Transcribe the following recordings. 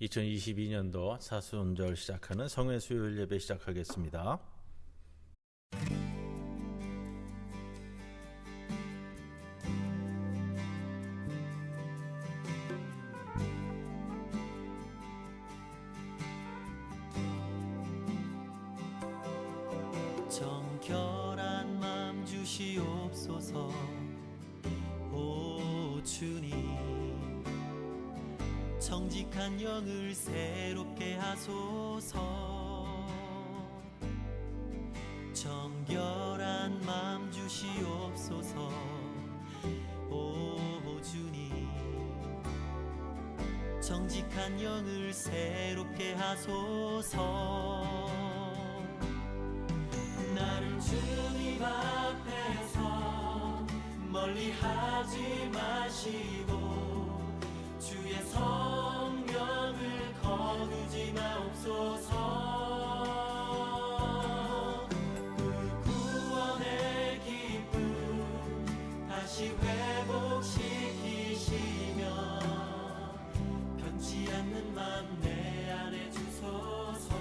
2022년도 사순절 시작하는 성회 수요일 예배 시작하겠습니다. 정결한 마음 주시옵소서. 오 주님, 정직한 영을 새롭게 하소서. 정결한 마음 주시옵소서. 오 주님, 정직한 영을 새롭게 하소서. 나를 주님 앞에서 멀리하지 마시고 주의 성령을 거두지 마옵소서. 그 구원의 기쁨 다시 회복시키시며 변치 않는 맘 내 안에 주소서.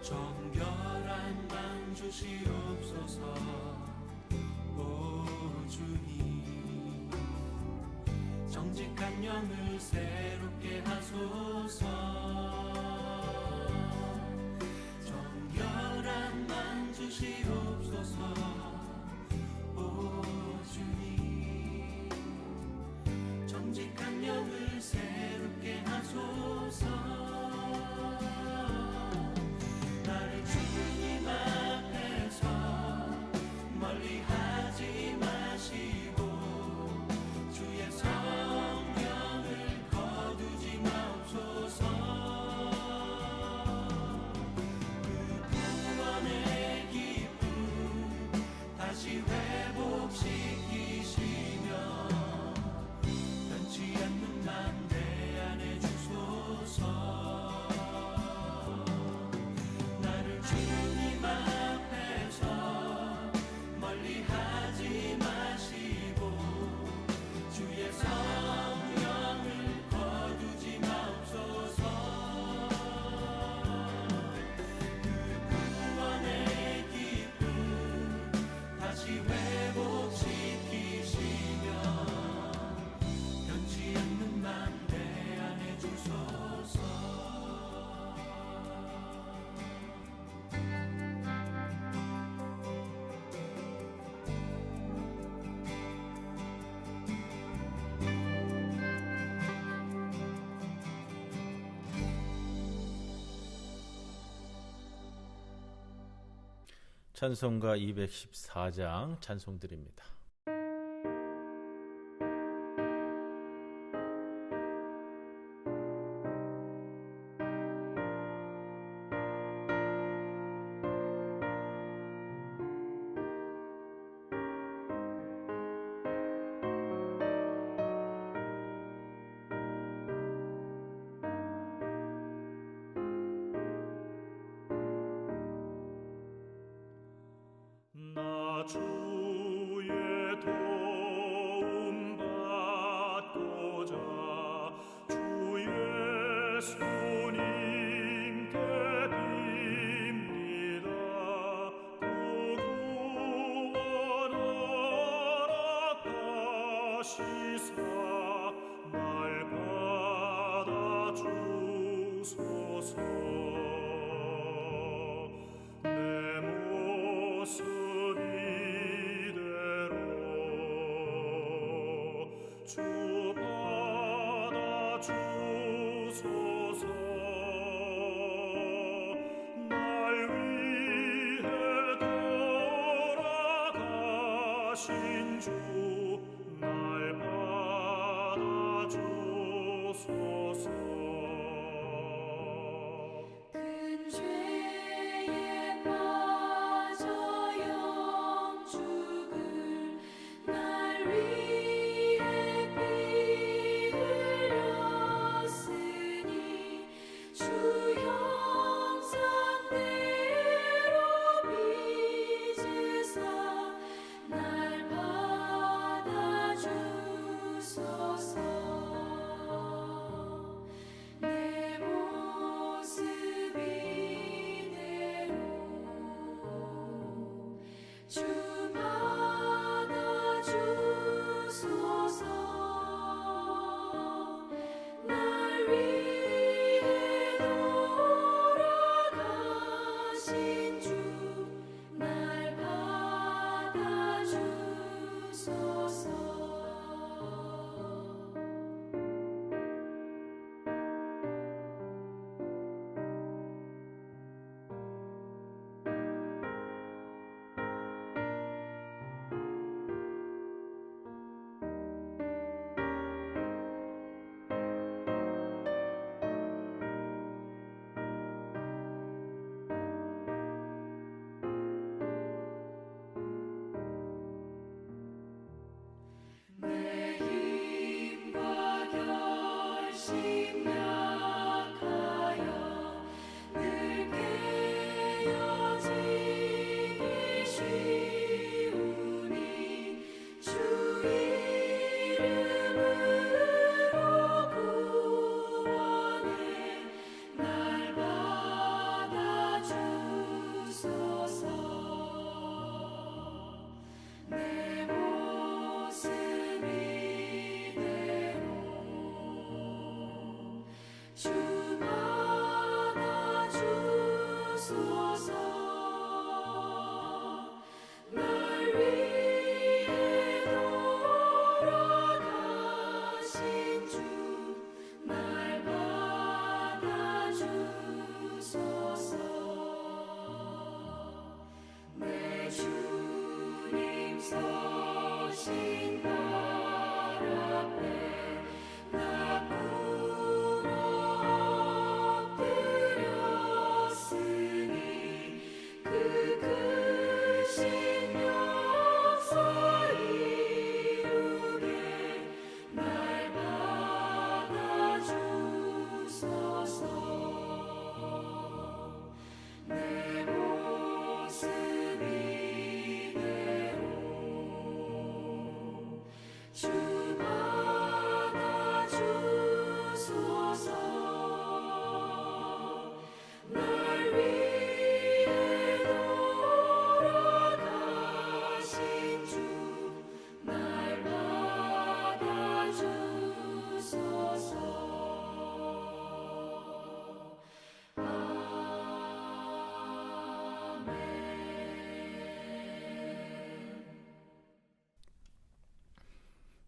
정결한 맘 주시옵소서. 오 주님, 정직한 영을 새롭게 하소서. 정결한 맘 주시옵소서. 오 주님, 정직한 영을 새롭게 하소서. 나를 주님 앞에서 멀리하지 마시고 주의 성령을 거두지 마옵소서. 그 구원의 기쁨 다시 회복시키시며 변치 않는 맘 내 안에 주소서. 주님 앞에서 멀리하지 마시고 주의 성령을 거두지 마옵소서. 그 구원의 기쁨 다시 회복시키시며 변치 않는 맘 내 안에 주소서. 찬송가 214장 찬송드립니다. 나 주의 도움 받고자 주의 손님께 빕니다. 그 구원하라 하시사 날 받아주소서. 내 모습 이대로 주 받아주소서. 날 위해 돌아가신 주 날 받아주소서. 큰 죄에 빠져 영죽을 날 위해 피 흘려 주 받아주소서. 날 위해 돌아가신 주 날 받아주소서. 내 주님 서신 발 앞에 나 꿇어 엎드렸으니 그 크신 역사 이루게 날 받아주소서. 내 모습 이대로 주 받아주소서. 날 위해 돌아가신 주 날 받아주소서.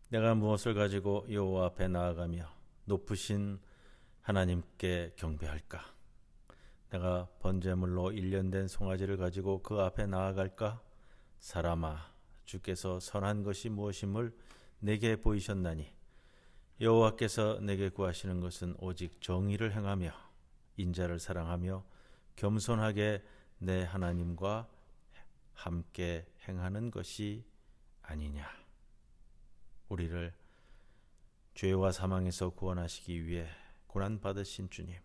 내가 무엇을 가지고 여호와 앞에 나아가며 높으신 하나님께 경배할까? 내가 번제물로 일련된 송아지를 가지고 그 앞에 나아갈까? 사람아, 주께서 선한 것이 무엇임을 내게 보이셨나니 여호와께서 내게 구하시는 것은 오직 정의를 행하며 인자를 사랑하며 겸손하게 내 하나님과 함께 행하는 것이 아니냐. 우리를 죄와 사망에서 구원하시기 위해 고난받으신 주님,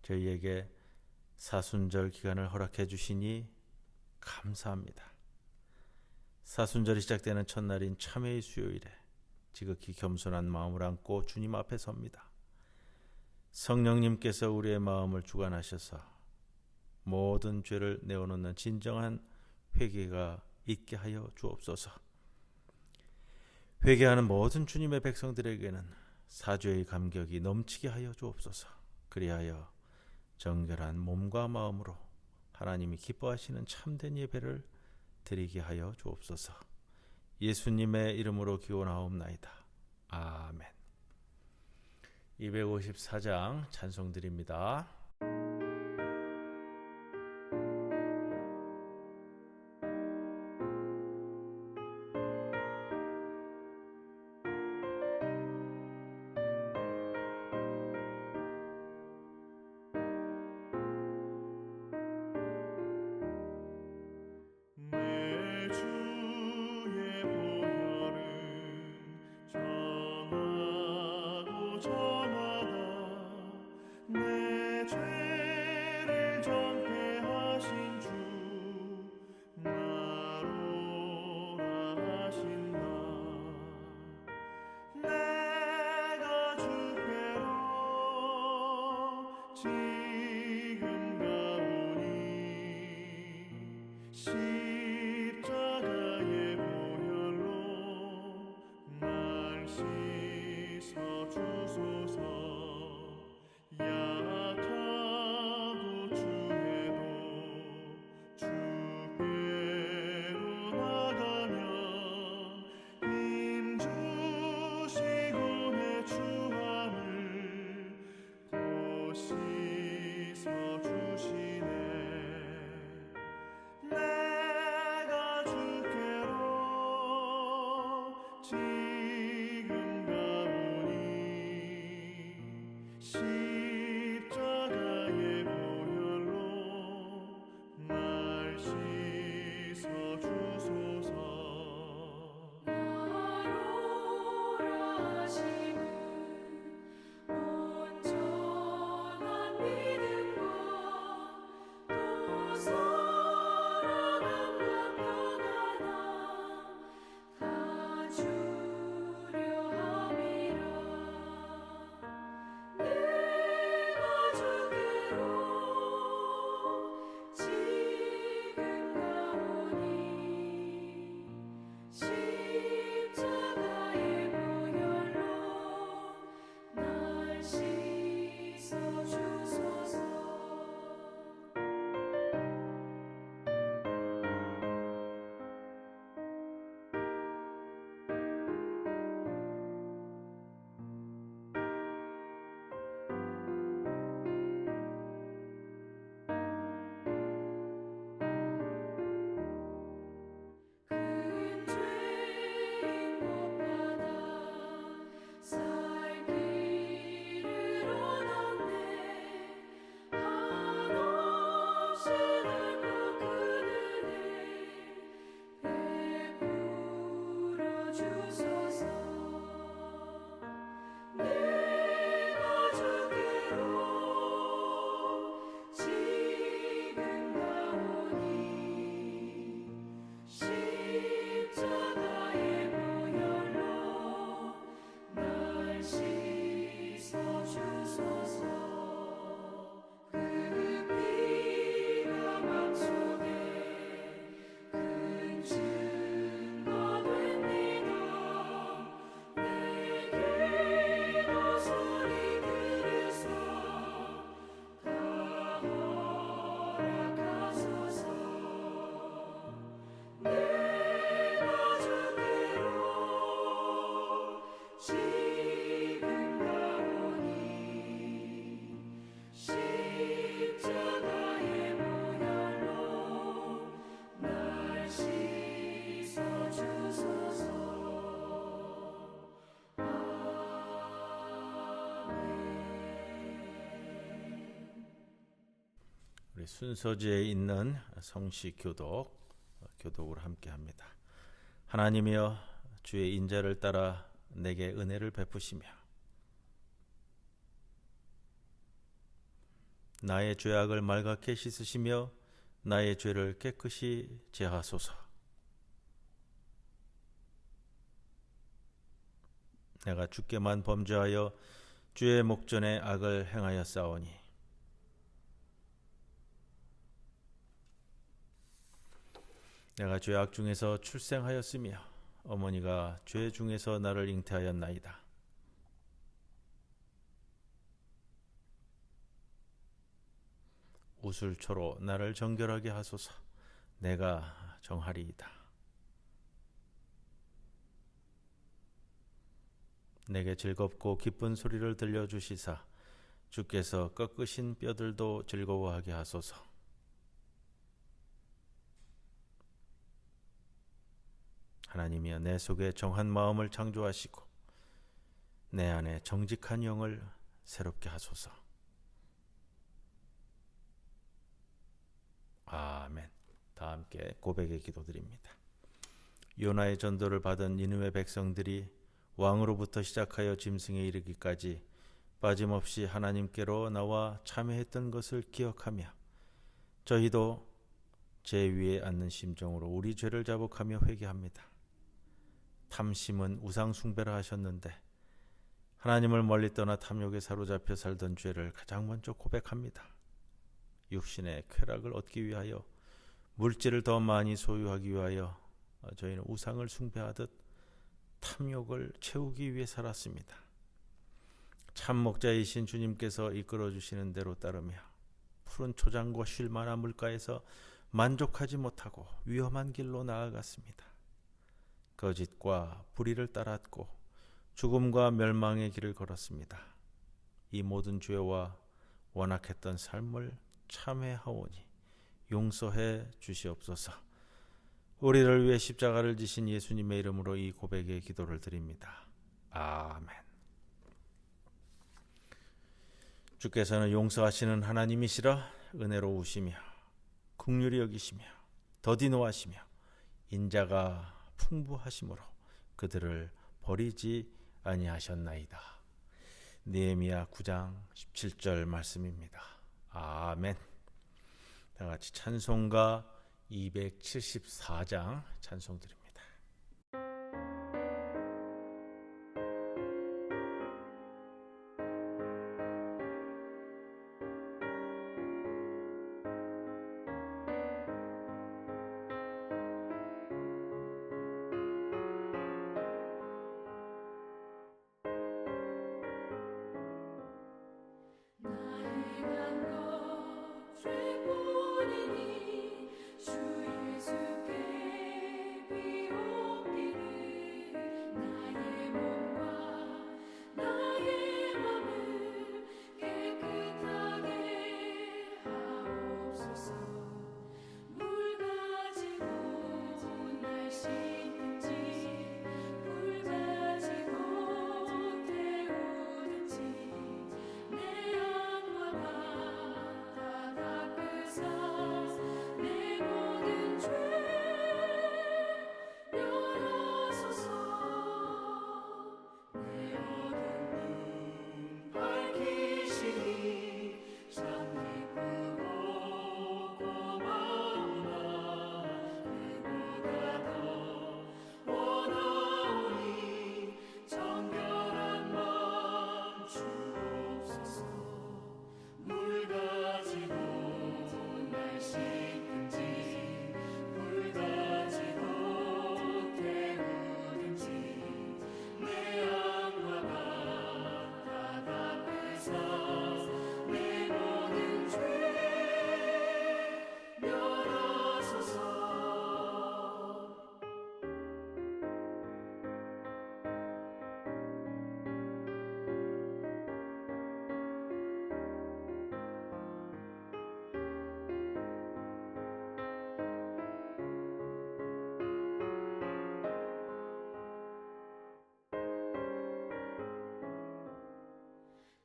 저희에게 사순절 기간을 허락해 주시니 감사합니다. 사순절이 시작되는 첫날인 참회의 수요일에 지극히 겸손한 마음을 안고 주님 앞에 섭니다. 성령님께서 우리의 마음을 주관하셔서 모든 죄를 내어놓는 진정한 회개가 있게 하여 주옵소서. 회개하는 모든 주님의 백성들에게는 사죄의 감격이 넘치게 하여 주옵소서. 그리하여 정결한 몸과 마음으로 하나님이 기뻐하시는 참된 예배를 드리게 하여 주옵소서. 예수님의 이름으로 기원하옵나이다. 아멘. 254장 찬송드립니다. 내 주의 보혈은 정하고 정하다. 내 죄를 정죄하신 주 나로 하신다. 내가 주께로 지금 가오니 십자가의 보혈로 날 씻어 주소서. 약하고 추해도 주께로 나가면 힘 주시고 내 추함을 곧 씻어 주시네. 내가 주께로 지금 가오니 십자가의 보혈로 날 씻어 주소서. 나로라 하심은 온전한 믿음과 또 사랑함과 평안함 다 주려 함이라. 늘 주소서. 그 피가 맘속에 큰 증거 됩니다. 내 기도 소리 들으사 다 허락하소서. 내가 주께로 지금 가오니 십자가의 모혈로 날 씻어 주소서. 우리 순서지에 있는 성시 교독을 함께 합니다. 하나님이여 주의 인자를 따라 내게 은혜를 베푸시며 나의 죄악을 말갛게 씻으시며 나의 죄를 깨끗이 제하소서. 내가 주께만 범죄하여 주의 목전에 악을 행하였사오니 내가 죄악 중에서 출생하였으며 어머니가 죄 중에서 나를 잉태하였나이다. 우슬초로 나를 정결하게 하소서. 내가 정하리이다. 내게 즐겁고 기쁜 소리를 들려주시사 주께서 꺾으신 뼈들도 즐거워하게 하소서. 하나님이여 내 속에 정한 마음을 창조하시고 내 안에 정직한 영을 새롭게 하소서. 아멘. 다 함께 고백의 기도드립니다. 요나의 전도를 받은 니느웨 백성들이 왕으로부터 시작하여 짐승에 이르기까지 빠짐없이 하나님께로 나와 참회했던 것을 기억하며 저희도 제 위에 앉는 심정으로 우리 죄를 자복하며 회개합니다. 탐심은 우상 숭배를 하셨는데 하나님을 멀리 떠나 탐욕에 사로잡혀 살던 죄를 가장 먼저 고백합니다. 육신의 쾌락을 얻기 위하여 물질을 더 많이 소유하기 위하여 저희는 우상을 숭배하듯 탐욕을 채우기 위해 살았습니다. 참 목자이신 주님께서 이끌어 주시는 대로 따르며 푸른 초장과 쉴 만한 물가에서 만족하지 못하고 위험한 길로 나아갔습니다. 거짓과 불의를 따랐고 죽음과 멸망의 길을 걸었습니다. 이 모든 죄와 완악했던 삶을 참회하오니 용서해 주시옵소서. 우리를 위해 십자가를 지신 예수님의 이름으로 이 고백의 기도를 드립니다. 아멘. 주께서는 용서하시는 하나님이시라 은혜로우시며 긍휼히 여기시며 더디 노하시며 인자가 풍부하심으로 그들을 버리지 아니하셨나이다. 느헤미야 9장 17절 말씀입니다. 아멘. 다 같이 찬송가 274장 찬송 드립니다. 나의 간것 죄뿐이니 주 예수께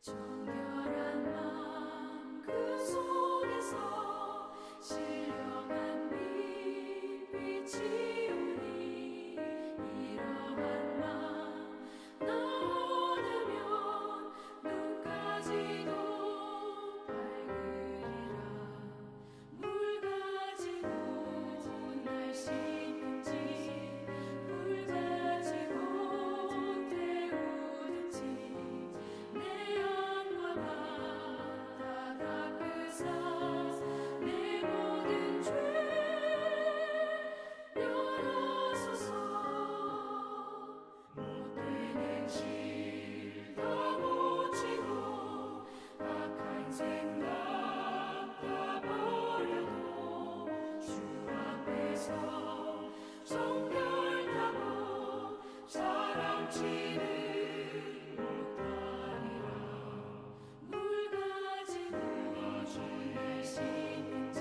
정결한 마음 그 속에서 신령한 빛이 오니 이러한 마음 나 얻으면 눈까지도 밝으리라. 물 가지고 날 씻든지 불 가지고 태우든지 내 영과 바다 닦으사 내 모든 죄 열어소서. 못된 행실 다 고치고 악한 생각 다 버려도 주 앞에서 정결하고 사랑치는 못하리라. 물 가지고 날 씻든지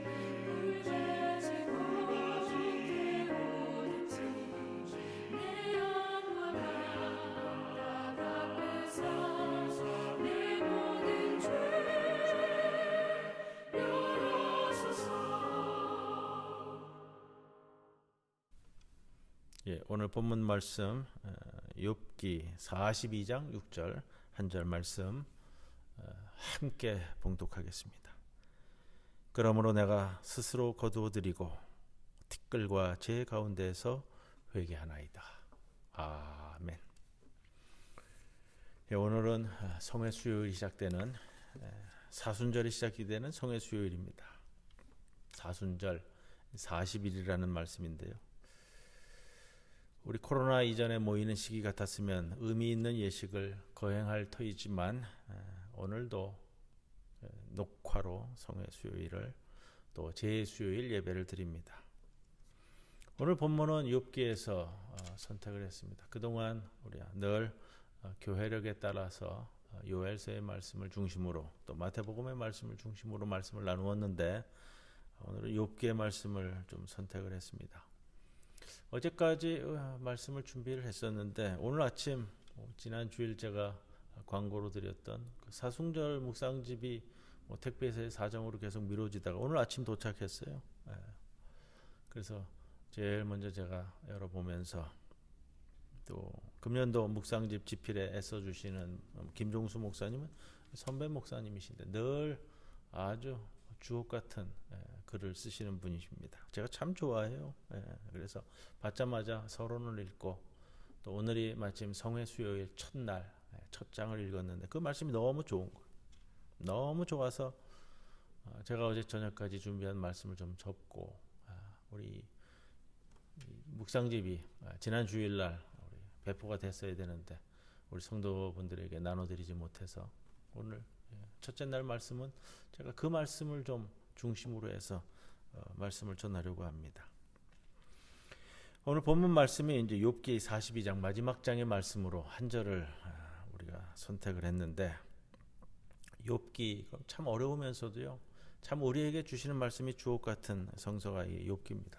불 가지고 태우든지 내 영과 바다 닦으사 내 모든 죄 열어소서. 예, 오늘 본문 말씀 욥기 42장 6절 한 절 말씀 함께 봉독하겠습니다. 그러므로 내가 스스로 거두어드리고 티끌과 제 가운데에서 회개하나이다. 아멘. 예, 오늘은 성회 수요일이 시작되는 사순절이 시작이 되는 성회 수요일입니다. 사순절 40일이라는 말씀인데요. 우리 코로나 이전에 모이는 시기 같았으면 의미 있는 예식을 거행할 터이지만 오늘도 녹화로 성회 수요일을 또 제 수요일 예배를 드립니다. 오늘 본문은 욥기에서 선택을 했습니다. 그동안 우리가 늘 교회력에 따라서 요엘서의 말씀을 중심으로 또 마태복음의 말씀을 중심으로 말씀을 나누었는데 오늘은 욥기의 말씀을 좀 선택을 했습니다. 어제까지 말씀을 준비를 했었는데 오늘 아침 지난 주일 제가 광고로 드렸던 그 사순절 묵상집이 택배사의 사정으로 계속 미뤄지다가 오늘 아침 도착했어요. 그래서 제일 먼저 제가 열어보면서 또 금년도 묵상집 집필에 애써주시는 김종수 목사님은 선배 목사님이신데 늘 아주 주옥 같은 글을 쓰시는 분이십니다. 제가 참 좋아해요. 그래서 받자마자 서론을 읽고 또 오늘이 마침 성회 수요일 첫날 첫 장을 읽었는데 그 말씀이 너무 좋은 거예요. 너무 좋아서 제가 어제 저녁까지 준비한 말씀을 좀 접고 우리 묵상집이 지난 주일날 우리 배포가 됐어야 되는데 우리 성도분들에게 나눠드리지 못해서 오늘 첫째 날 말씀은 제가 그 말씀을 좀 중심으로 해서 말씀을 전하려고 합니다. 오늘 본문 말씀이 이제 욥기 42장 마지막 장의 말씀으로 한 절을 우리가 선택을 했는데 욥기 참 어려우면서도요. 참 우리에게 주시는 말씀이 주옥 같은 성서가 이 욥기입니다.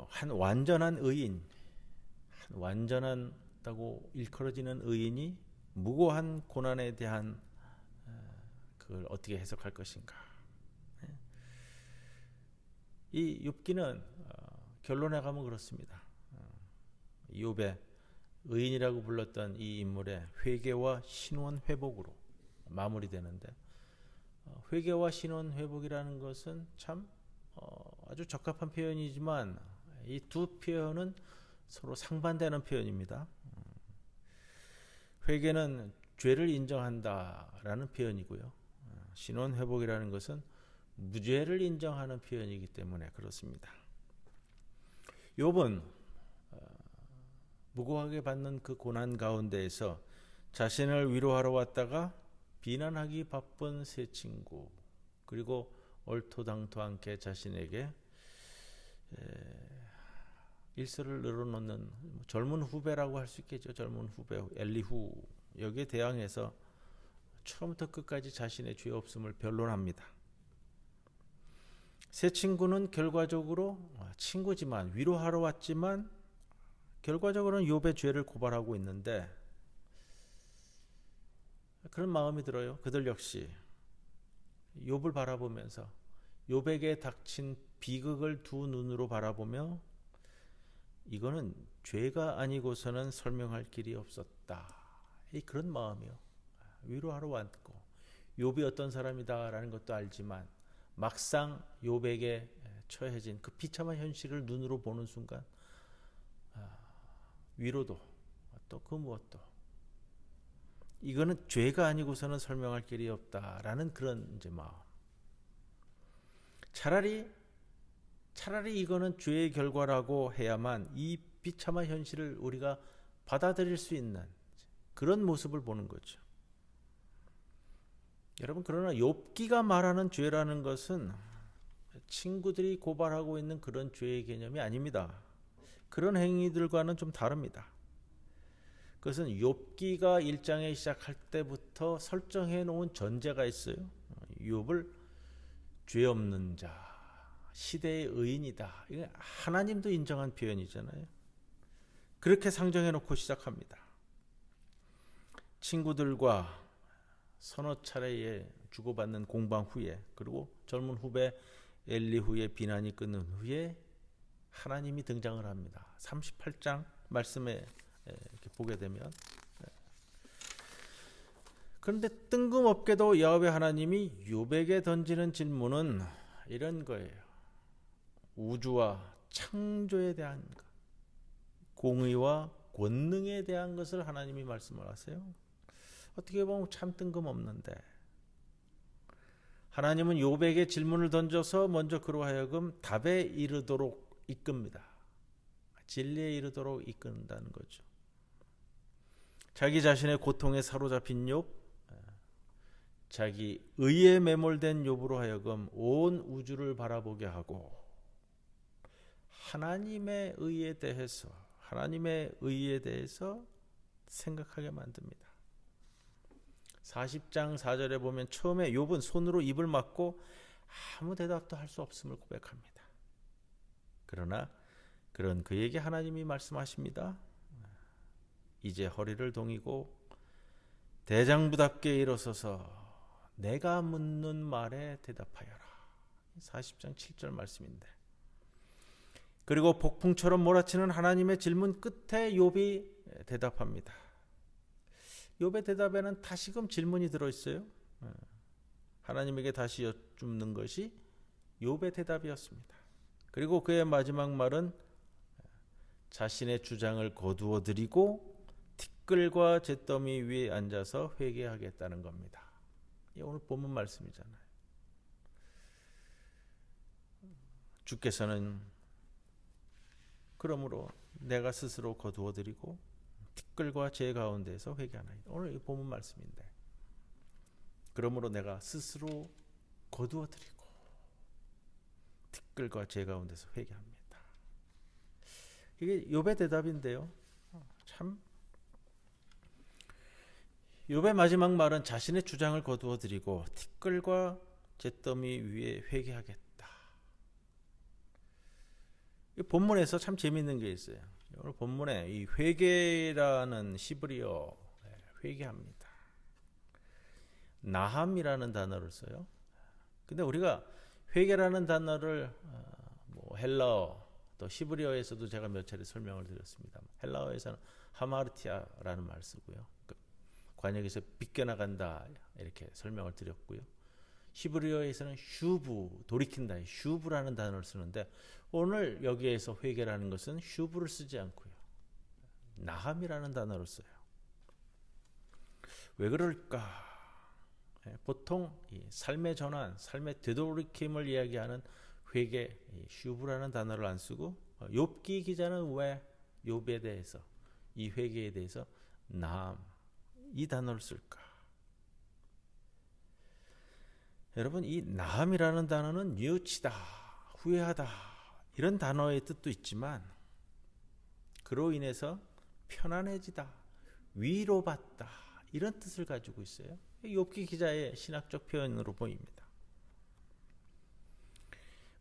한 완전한 의인, 한 완전하다고 일컬어지는 의인이 무고한 고난에 대한 그걸 어떻게 해석할 것인가. 이 욥기는 결론에 가면 그렇습니다. 욥의 의인이라고 불렀던 이 인물의 회개와 신원 회복으로 마무리되는데 회개와 신원 회복이라는 것은 참 아주 적합한 표현이지만 이 두 표현은 서로 상반되는 표현입니다. 회개는 죄를 인정한다라는 표현이고요. 신원 회복이라는 것은 무죄를 인정하는 표현이기 때문에 그렇습니다. 욥은 무고하게 받는 그 고난 가운데에서 자신을 위로하러 왔다가 비난하기 바쁜 세 친구 그리고 얼토당토 않게 자신에게 일설을 늘어놓는 젊은 후배라고 할 수 있겠죠. 젊은 후배 엘리후 여기에 대항해서 처음부터 끝까지 자신의 죄 없음을 변론합니다. 세 친구는 결과적으로 친구지만 위로하러 왔지만 결과적으로는 욥의 죄를 고발하고 있는데 그런 마음이 들어요. 그들 역시 욥을 바라보면서 욥에게 닥친 비극을 두 눈으로 바라보며 이거는 죄가 아니고서는 설명할 길이 없었다. 그런 마음이요. 위로하러 왔고 욥이 어떤 사람이다라는 것도 알지만 막상 욥에게 처해진 그 비참한 현실을 눈으로 보는 순간 위로도 또 그 무엇도 이거는 죄가 아니고서는 설명할 길이 없다라는 그런 이제 마음. 차라리 이거는 죄의 결과라고 해야만 이 비참한 현실을 우리가 받아들일 수 있는 그런 모습을 보는 거죠. 여러분, 그러나 욥기가 말하는 죄라는 것은 친구들이 고발하고 있는 그런 죄의 개념이 아닙니다. 그런 행위들과는 좀 다릅니다. 그것은 욥기가 1장에 시작할 때부터 설정해 놓은 전제가 있어요. 욥을 죄 없는 자, 시대의 의인이다. 이게 하나님도 인정한 표현이잖아요. 그렇게 상정해 놓고 시작합니다. 친구들과 서너 차례에 주고받는 공방 후에, 그리고 젊은 후배 엘리후의 비난이 끝난 후에 하나님이 등장을 합니다. 38장 말씀에 이렇게 보게 되면, 그런데 뜬금없게도 야훼 하나님이 욥에게 던지는 질문은 이런 거예요. 우주와 창조에 대한 것, 공의와 권능에 대한 것을 하나님이 말씀을 하세요. 어떻게 보면 참 뜬금없는데, 하나님은 욥에게 질문을 던져서 먼저 그로 하여금 답에 이르도록 이끕니다. 진리에 이르도록 이끈다는 거죠. 자기 자신의 고통에 사로잡힌 욥, 자기 의에 매몰된 욥으로 하여금 온 우주를 바라보게 하고 하나님의 의에 대해서 생각하게 만듭니다. 40장 4절에 보면 처음에 욥은 손으로 입을 막고 아무 대답도 할 수 없음을 고백합니다. 그러나 그런 그에게 하나님이 말씀하십니다. 이제 허리를 동이고 대장부답게 일어서서 내가 묻는 말에 대답하여라. 40장 7절 말씀인데, 그리고 폭풍처럼 몰아치는 하나님의 질문 끝에 욥이 대답합니다. 욥의 대답에는 다시금 질문이 들어있어요. 하나님에게 다시 여쭙는 것이 욥의 대답이었습니다. 그리고 그의 마지막 말은 자신의 주장을 거두어 드리고 티끌과 잿더미 위에 앉아서 회개하겠다는 겁니다. 오늘 본문 말씀이잖아요. 주께서는 그러므로 내가 스스로 거두어 드리고 티끌과 제 가운데에서 회개하나이다. 오늘 이 본문 말씀인데, 그러므로 내가 스스로 거두어 드리고 티끌과 제 가운데서 회개합니다. 이게 욥의 대답인데요. 참, 욥의 마지막 말은 자신의 주장을 거두어 드리고 티끌과 잿더미 위에 회개하겠다. 이 본문에서 참 재미있는 게 있어요. 오늘 본문에 이 회개라는 히브리어, 회개합니다, 나함이라는 단어를 써요. 근데 우리가 회개라는 단어를 헬라어 또 히브리어에서도 제가 몇 차례 설명을 드렸습니다. 헬라어에서는 하마르티아라는 말을 쓰고요. 관역에서 빗겨나간다 이렇게 설명을 드렸고요. 히브리어에서는 슈브, 돌이킨다, 슈브라는 단어를 쓰는데, 오늘 여기에서 회개라는 것은 슈브를 쓰지 않고요, 나함이라는 단어를 써요. 왜 그럴까? 보통 이 삶의 전환, 삶의 되돌이킴을 이야기하는 회개, 슈브라는 단어를 안 쓰고, 욥기 기자는 왜 욥에 대해서, 이 회개에 대해서 나함, 이 단어를 쓸까? 여러분, 이 나함이라는 단어는 뉘우치다, 후회하다 이런 단어의 뜻도 있지만, 그로 인해서 편안해지다, 위로받다 이런 뜻을 가지고 있어요. 욥기 기자의 신학적 표현으로 보입니다.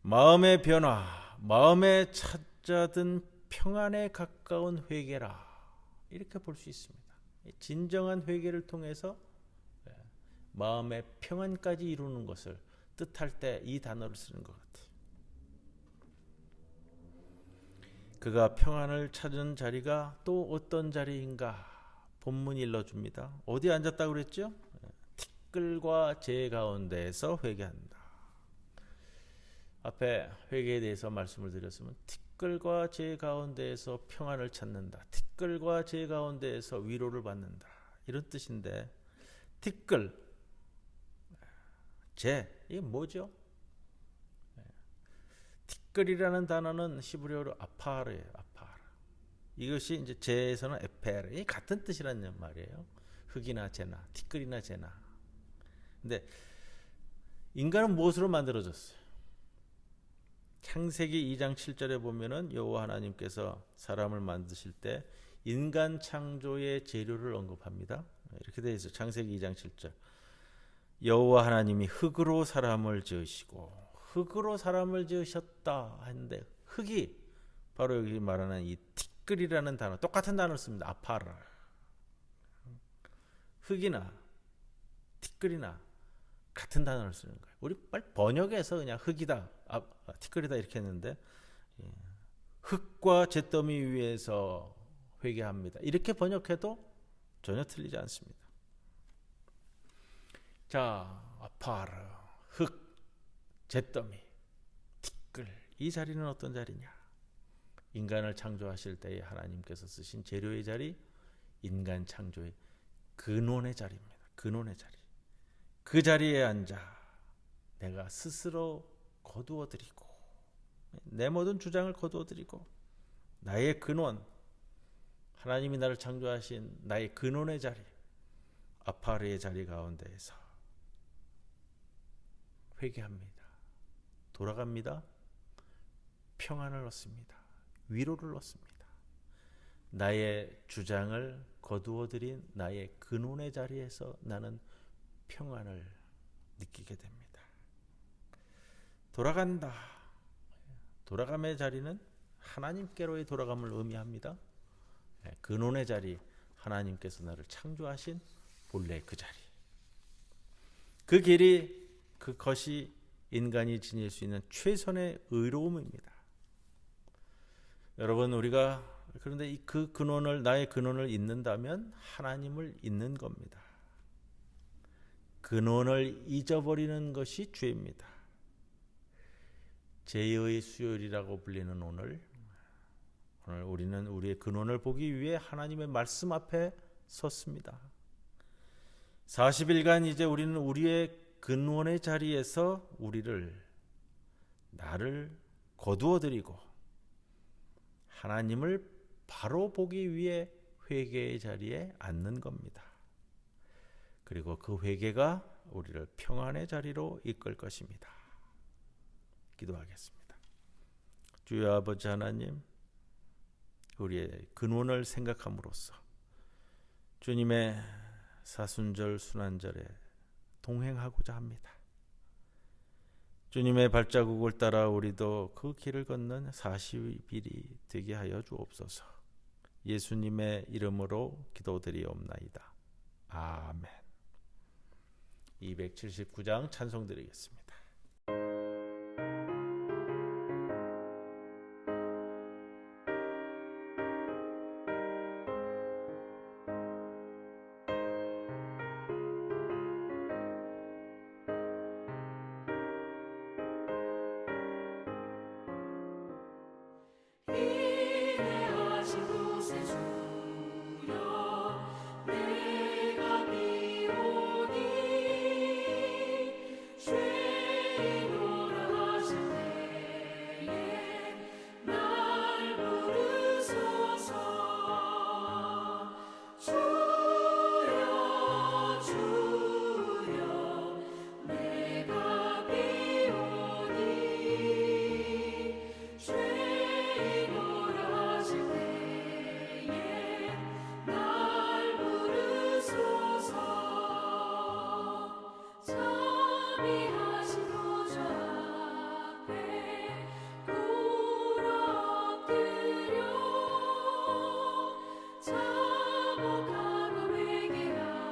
마음의 변화, 마음에 찾아든 평안에 가까운 회개라, 이렇게 볼 수 있습니다. 진정한 회개를 통해서 마음의 평안까지 이루는 것을 뜻할 때 이 단어를 쓰는 것 같아요. 그가 평안을 찾은 자리가 또 어떤 자리인가? 본문이 일러줍니다. 어디 앉았다고 그랬죠? 티끌과 재 가운데에서 회개한다. 앞에 회개에 대해서 말씀을 드렸으면 티끌과 재 가운데에서 평안을 찾는다. 티끌과 재 가운데에서 위로를 받는다. 이런 뜻인데 티끌, 재, 이게 뭐죠? 티끌이라는 단어는 히브리어로 아파르예요. 아파르. 이것이 이제 재에서는 에페르. 이 같은 뜻이라는 말이에요. 흙이나 재나, 티끌이나 재나. 근데 인간은 무엇으로 만들어졌어요? 창세기 2장 7절에 보면은 여호와 하나님께서 사람을 만드실 때 인간 창조의 재료를 언급합니다. 이렇게 되어 있어요. 창세기 2장 7절. 여호와 하나님이 흙으로 사람을 지으시고 흙으로 사람을 지으셨다 하는데 흙이 바로 여기 말하는 이 티끌이라는 단어, 똑같은 단어를 씁니다. 아파라. 흙이나 티끌이나 같은 단어를 쓰는 거예요. 우리 빨리 번역해서 그냥 흙이다, 티끌이다 이렇게 했는데 흙과 잿더미 위에서 회개합니다. 이렇게 번역해도 전혀 틀리지 않습니다. 자, 아파르, 흙, 잿더미, 티끌, 이 자리는 어떤 자리냐? 인간을 창조하실 때에 하나님께서 쓰신 재료의 자리, 인간 창조의 근원의 자리입니다. 근원의 자리. 그 자리에 앉아 내가 스스로 거두어드리고 내 모든 주장을 거두어드리고 나의 근원, 하나님이 나를 창조하신 나의 근원의 자리, 아파르의 자리 가운데에서 회개합니다. 돌아갑니다. 평안을 얻습니다. 위로를 얻습니다. 나의 주장을 거두어들인 나의 근원의 자리에서 나는 평안을 느끼게 됩니다. 돌아간다. 돌아감의 자리는 하나님께로의 돌아감을 의미합니다. 근원의 자리, 하나님께서 나를 창조하신 본래 그 자리. 그 길이, 그것이 인간이 지닐 수 있는 최선의 의로움입니다. 여러분, 우리가 그런데 그 근원을, 나의 근원을 잊는다면 하나님을 잊는 겁니다. 근원을 잊어버리는 것이 죄입니다. 죄의 수요일이라고 불리는 오늘 우리는 우리의 근원을 보기 위해 하나님의 말씀 앞에 섰습니다. 40일간 이제 우리는 우리의 근원의 자리에서 나를 거두어드리고 하나님을 바로 보기 위해 회개의 자리에 앉는 겁니다. 그리고 그 회개가 우리를 평안의 자리로 이끌 것입니다. 기도하겠습니다. 주여 아버지 하나님, 우리의 근원을 생각함으로써 주님의 사순절 순환절에 동행하고자 합니다. 주님의 발자국을 따라 우리도 그 길을 걷는 40일이 되게 하여 주옵소서. 예수님의 이름으로 기도드리옵나이다. 아멘. 279장 찬송 드리겠습니다. 인내하신 구세주여 내가 비오니 죄인으로 하실 때에 날 부르소서. 주여 주여 내가 비오니 죄인으로 하실 때에 날 부르소서. 자비하신 보좌 앞에 굴 엎드려 자복하고 회개하니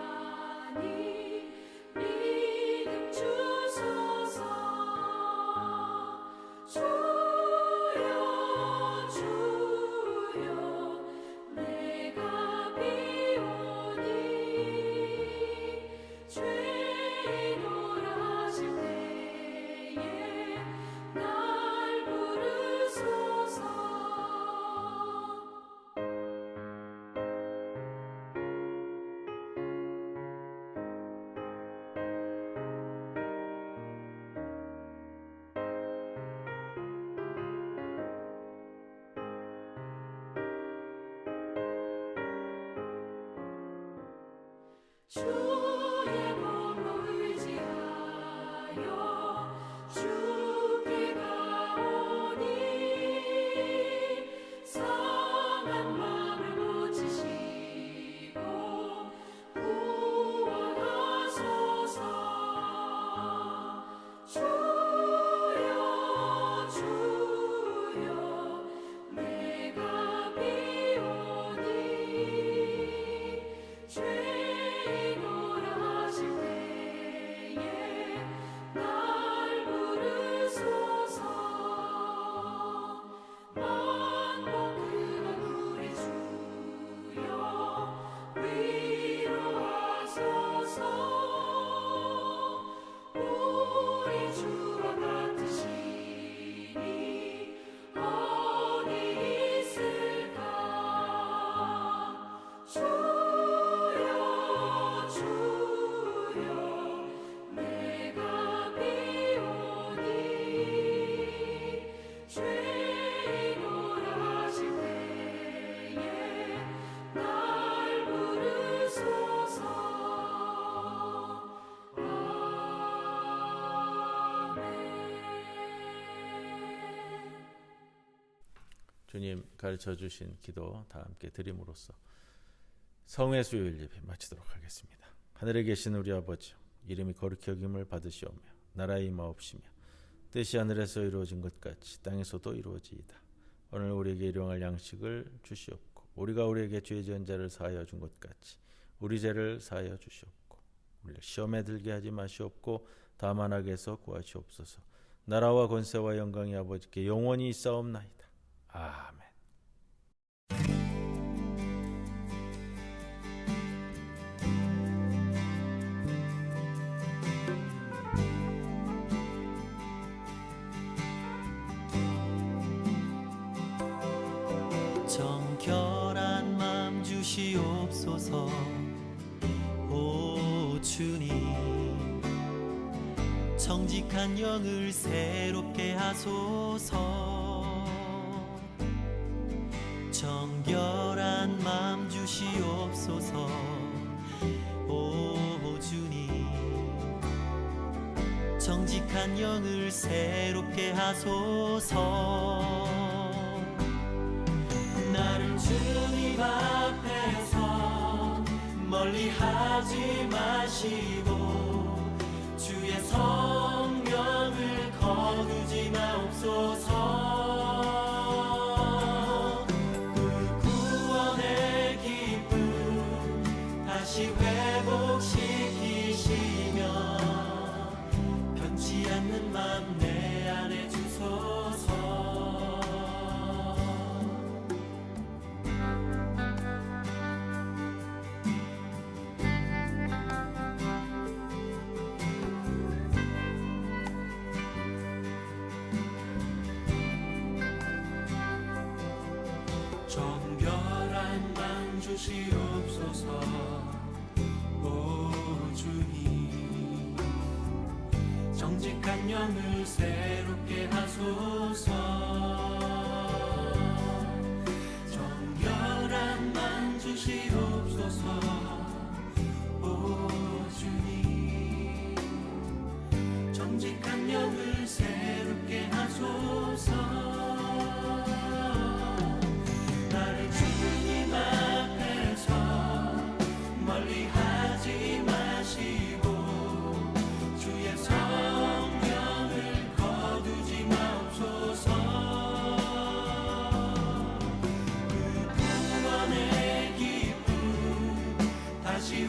주의 몸으로 의지하여 주께 가오니 상한 마음을 고치시고 구원하소서. 주여 주여 내가 비오니 죄인으로 하실 때에 날 부르소서. 만복 그건 우리 주여 위로하소서. 우리 주와 같으시니 어디 있을까. 주여 주여 내가 비오니 죄인으로 하실 때에 날 부르소서. 주님 가르쳐 주신 기도 다 함께 드림으로써 성회 수요일 예배 마치도록 하겠습니다. 하늘에 계신 우리 아버지요, 이름이 거룩히 여김을 받으시오며 나라의 임하옵시며 뜻이 하늘에서 이루어진 것 같이 땅에서도 이루어지이다. 오늘 우리에게 일용할 양식을 주시옵고 우리가 우리에게 죄 지은 자를 사하여 준 것 같이 우리 죄를 사하여 주시옵고 우리를 시험에 들게 하지 마시옵고 다만 악에서 구하시옵소서. 나라와 권세와 영광이 아버지께 영원히 있사옵나이다. 아멘. 정결한 마음 주시옵소서. 오 주님, 정직한 영을 새롭게 하소서. 정결한 마음 주시옵소서. 오 주님, 정직한 영을 새롭게 하소서. 나를 주님 앞에서 멀리하지 마시고 주의 성령을 거두지 마옵소서. 그 구원의 기쁨 다시 회복시키시며 변치 않는 맘 내 안에 주소서. 정결한 맘 주시옵소서. 오 주님, 정직한 영을 새롭게 하소서. 정결한 맘 주시옵소서. 오 주님, 정직한 영을 새롭게 하소서. 나를 주님 앞에서 멀리하지 마시고 주의 성령을 거두지 마옵소서. 그 구원의 기쁨 다시